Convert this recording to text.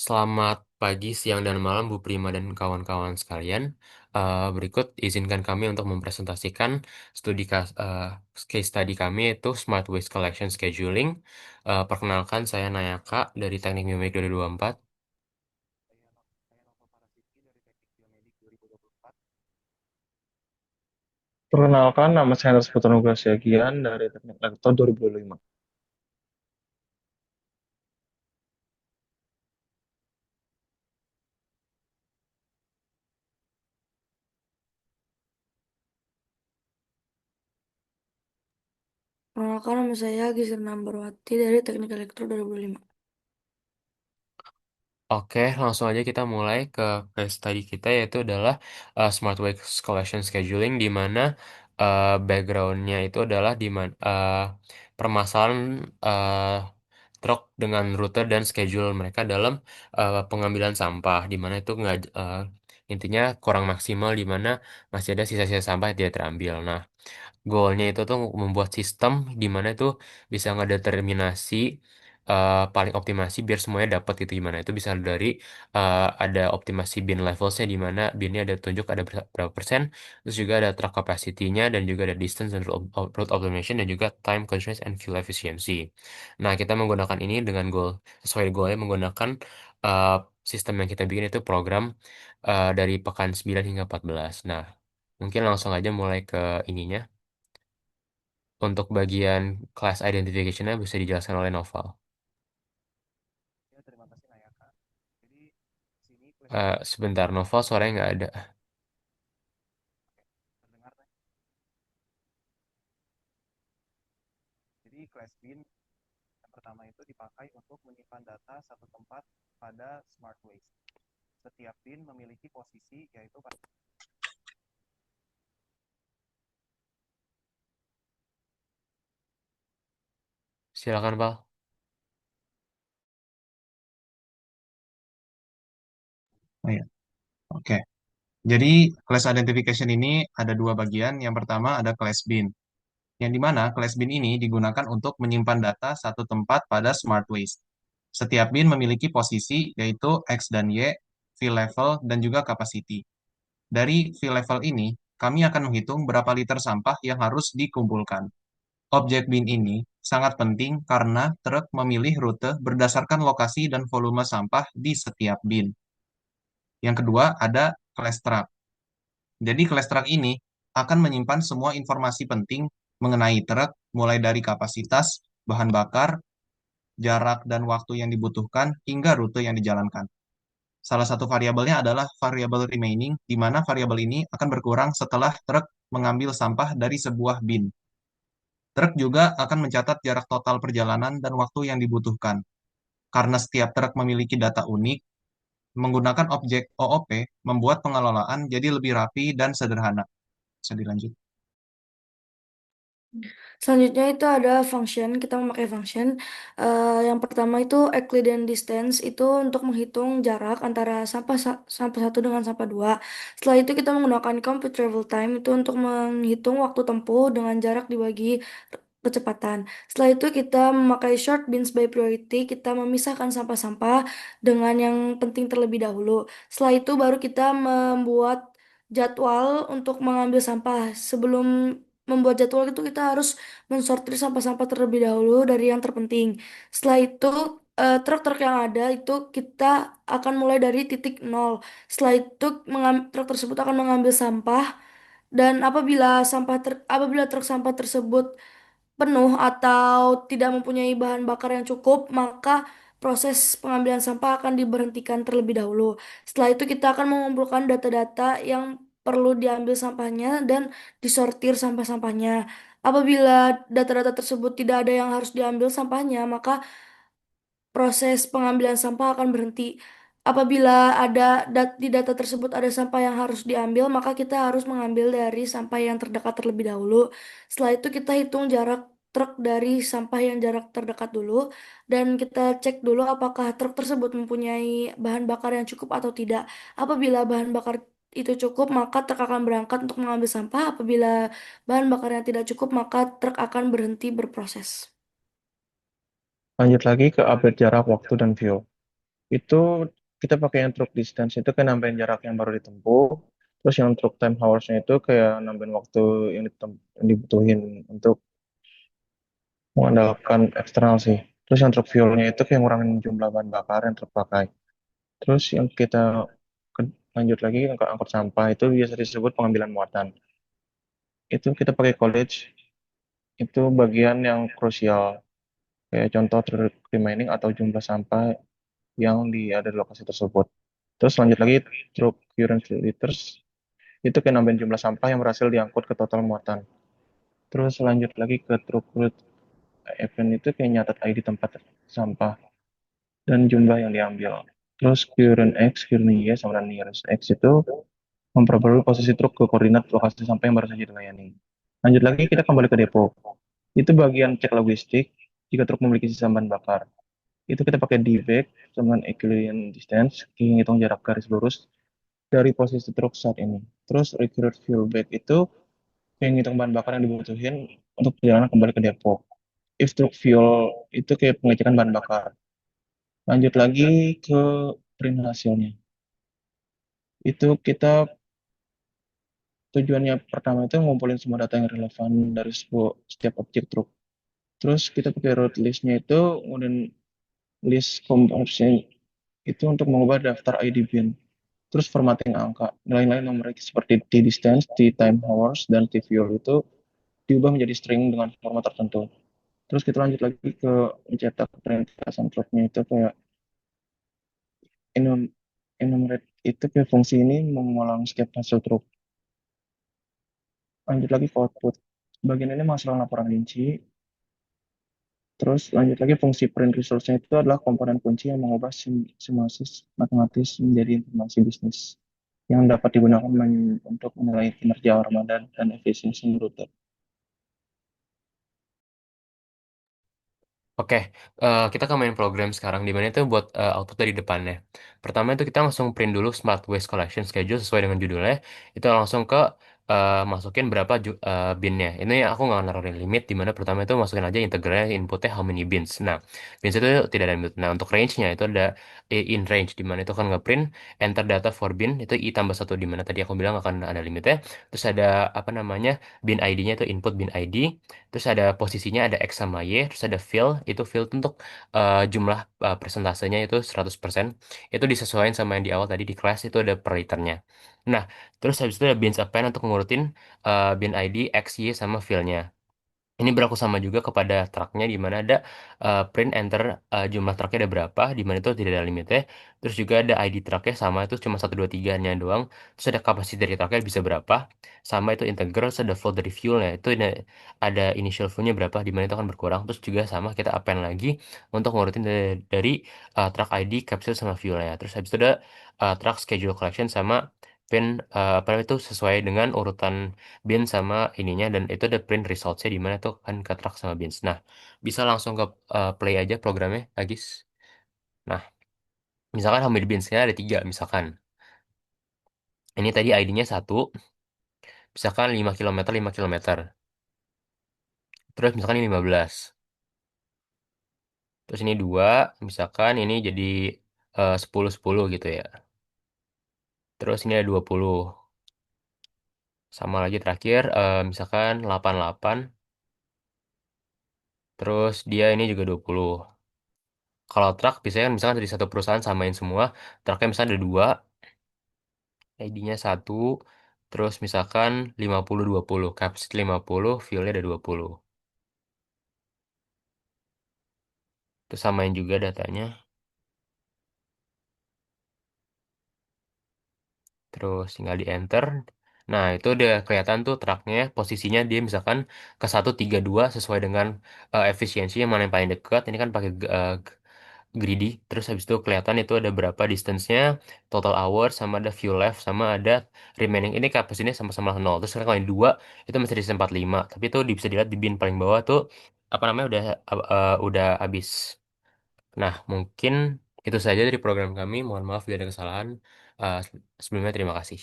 Selamat pagi, siang, dan malam, Bu Prima dan kawan-kawan sekalian. Berikut izinkan kami untuk mempresentasikan case study kami yaitu Smart Waste Collection Scheduling. Perkenalkan, saya Nayaka dari Teknik Biomedik 2024. Perkenalkan, nama saya Ernest Putra Siagian dari Teknik Elektro 2025. Perkenalkan nama saya Gisel Nambarwati dari Teknik Elektro 2005. Oke, langsung aja kita mulai ke case study kita yaitu adalah Smart Waste Collection Scheduling di mana backgroundnya itu adalah di mana permasalahan truk dengan rute dan schedule mereka dalam pengambilan sampah di mana itu nggak intinya kurang maksimal di mana masih ada sisa-sisa sampah yang tidak terambil. Nah, goalnya itu tuh membuat sistem di mana itu bisa ngedeterminasi paling optimasi biar semuanya dapat gitu gimana itu bisa dari ada optimasi bin levelsnya di mana binnya ada tunjuk ada berapa persen, terus juga ada truck capacity-nya dan juga ada distance dan route optimization dan juga time constraints and fuel efficiency. Nah, kita menggunakan ini dengan goal sesuai goalnya menggunakan uh, sistem yang kita bikin itu program dari pekan 9 hingga 14. Nah, mungkin langsung aja mulai ke ininya. Untuk bagian class identification-nya bisa dijelaskan oleh Noval. Ya, terima kasih Nayaka. Jadi, sini Sebentar, Noval suaranya nggak ada. terdengar. Jadi, class bin yang pertama itu dipakai untuk menyimpan data satu tempat pada Smart Waste. Setiap bin memiliki posisi yaitu Silakan, Val. Oh ya, oke. Jadi class identification ini ada dua bagian. Yang pertama ada class bin, yang dimana class bin ini digunakan untuk menyimpan data satu tempat pada Smart Waste. Setiap bin memiliki posisi yaitu X dan Y, fill level, dan juga capacity. Dari fill level ini, kami akan menghitung berapa liter sampah yang harus dikumpulkan. Objek bin ini sangat penting karena truk memilih rute berdasarkan lokasi dan volume sampah di setiap bin. Yang kedua ada class truck. Jadi class truck ini akan menyimpan semua informasi penting mengenai truk, mulai dari kapasitas, bahan bakar, jarak dan waktu yang dibutuhkan, hingga rute yang dijalankan. Salah satu variabelnya adalah variabel remaining, di mana variabel ini akan berkurang setelah truk mengambil sampah dari sebuah bin. Truk juga akan mencatat jarak total perjalanan dan waktu yang dibutuhkan. Karena setiap truk memiliki data unik, menggunakan objek OOP membuat pengelolaan jadi lebih rapi dan sederhana. Bisa dilanjut. Selanjutnya itu ada function, kita memakai function. Yang pertama itu Euclidean distance, itu untuk menghitung jarak antara sampah satu dengan sampah dua. Setelah itu kita menggunakan compute travel time, itu untuk menghitung waktu tempuh dengan jarak dibagi kecepatan. Setelah itu kita memakai short bins by priority, kita memisahkan sampah-sampah dengan yang penting terlebih dahulu. Setelah itu baru kita membuat jadwal untuk mengambil sampah. Sebelum membuat jadwal itu kita harus mensortir sampah-sampah terlebih dahulu dari yang terpenting. Setelah itu truk-truk yang ada itu kita akan mulai dari titik nol. Setelah itu truk tersebut akan mengambil sampah dan apabila truk sampah tersebut penuh atau tidak mempunyai bahan bakar yang cukup, maka proses pengambilan sampah akan diberhentikan terlebih dahulu. Setelah itu kita akan mengumpulkan data-data yang perlu diambil sampahnya dan disortir sampah-sampahnya. Apabila data-data tersebut tidak ada yang harus diambil sampahnya, maka proses pengambilan sampah akan berhenti. Apabila di data tersebut ada sampah yang harus diambil, maka kita harus mengambil dari sampah yang terdekat terlebih dahulu. Setelah itu kita hitung jarak truk dari sampah yang jarak terdekat dulu, dan kita cek dulu apakah truk tersebut mempunyai bahan bakar yang cukup atau tidak. Apabila bahan bakar itu cukup, maka truk akan berangkat untuk mengambil sampah. Apabila bahan bakar yang tidak cukup, maka truk akan berhenti berproses. Lanjut lagi ke update jarak, waktu, dan fuel. Itu kita pakai yang truk distance itu kayak nambahin jarak yang baru ditempuh. Terus yang truk time hours-nya itu kayak nambahin waktu yang dibutuhin untuk mengandalkan eksternal sih. Terus yang truk fuel-nya itu kayak ngurangin jumlah bahan bakar yang terpakai. Terus yang kita lanjut lagi ke angkut sampah itu biasa disebut pengambilan muatan. Itu kita pakai college, itu bagian yang krusial. Kayak contoh truk remaining atau jumlah sampah yang ada di lokasi tersebut. Terus lanjut lagi truk current liters itu kayak nambahin jumlah sampah yang berhasil diangkut ke total muatan. Terus lanjut lagi ke truk root event itu kayak nyatet ID tempat sampah dan jumlah yang diambil. Terus current X, current Y, sama dan nearest X itu memperbarui posisi truk ke koordinat lokasi sampah yang baru saja dilayani. Lanjut lagi kita kembali ke depo. Itu bagian cek logistik jika truk memiliki sisa bahan bakar. Itu kita pakai DVAC dengan equilibrium distance, hitung jarak garis lurus dari posisi truk saat ini. Terus recurrent fuel bag itu yang ngitung bahan bakar yang dibutuhin untuk perjalanan kembali ke depo. If truk fuel itu kayak pengecekan bahan bakar. Lanjut lagi ke print hasilnya. Itu kita tujuannya pertama itu ngumpulin semua data yang relevan dari setiap objek truk. Terus kita pakai route list-nya itu, kemudian list komposisi itu untuk mengubah daftar ID bin. Terus formatting angka. Nilai-nilai numerik seperti T distance, T time hours, dan T fuel itu diubah menjadi string dengan format tertentu. Terus kita lanjut lagi ke mencetak perlintasan truknya itu kayak enum- enumerate itu kayak fungsi ini mengulang setiap hasil truk. Lanjut lagi ke output. Bagian ini masalah laporan rinci. Terus lanjut lagi fungsi print resource-nya itu adalah komponen kunci yang mengubah simulasi matematis menjadi informasi bisnis yang dapat digunakan untuk menilai kinerja armada dan efisiensi rute. Oke, kita ke main program sekarang di mana itu buat output dari depannya. Pertama itu kita langsung print dulu Smart Waste Collection Schedule sesuai dengan judulnya. Itu langsung ke masukin berapa binnya. Ini aku nggak naruhin limit di mana pertama itu masukin aja integralnya inputnya how many bins. Nah, bins itu tidak ada limit. Nah, untuk range-nya itu ada in range di mana itu kan nge-print enter data for bin itu i tambah satu di mana tadi aku bilang akan ada limitnya. Terus ada apa namanya bin ID-nya itu input bin ID. Terus ada posisinya ada X sama Y, terus ada fill, itu fill untuk jumlah persentasenya itu 100%. Itu disesuaikan sama yang di awal tadi di kelas itu ada per liternya. Nah, terus habis itu ada bins append untuk ngurutin bin ID, X, Y sama fill-nya. Ini berlaku sama juga kepada truknya di mana ada print enter jumlah truknya ada berapa, di mana itu tidak ada limitnya. Terus juga ada ID truknya sama itu cuma 1 2 3 nya doang. Terus ada kapasitas dari truknya bisa berapa. Sama itu integral, terus ada flow dari fuelnya. Itu ada initial fuelnya berapa, di mana itu akan berkurang. Terus juga sama kita append lagi untuk ngurutin dari truck ID, capsule sama fuelnya. Terus habis itu ada truck schedule collection sama pin apa namanya itu sesuai dengan urutan bin sama ininya dan itu ada print resultsnya di mana tuh kan ke track sama bins. Nah, bisa langsung ke play aja programnya, Agis. Nah, misalkan Hamid binsnya ada tiga, misalkan. Ini tadi ID-nya satu, misalkan 5 km 5 km. Terus misalkan ini 15. Terus ini dua, misalkan ini jadi 10 10 gitu ya. Terus ini ada 20. Sama lagi terakhir, misalkan 8 8. Terus dia ini juga 20. Kalau truk biasanya kan misalkan dari satu perusahaan samain semua, truknya misalnya ada dua, ID-nya satu, terus misalkan 50 20 capacity 50 fuelnya ada 20. Terus samain juga datanya. Terus tinggal di enter. Nah, itu udah kelihatan tuh truknya, posisinya dia misalkan ke 1 3 2 sesuai dengan efisiensinya mana yang paling dekat. Ini kan pakai greedy. Terus habis itu kelihatan itu ada berapa distance-nya, total hour, sama ada fuel left, sama ada remaining. Ini kapasitasnya sama-sama nol. Terus kalau yang dua itu masih di 45. Tapi itu bisa dilihat di bin paling bawah tuh apa namanya udah habis. Nah, mungkin itu saja dari program kami. Mohon maaf bila ada kesalahan. Eh, Sebelumnya terima kasih.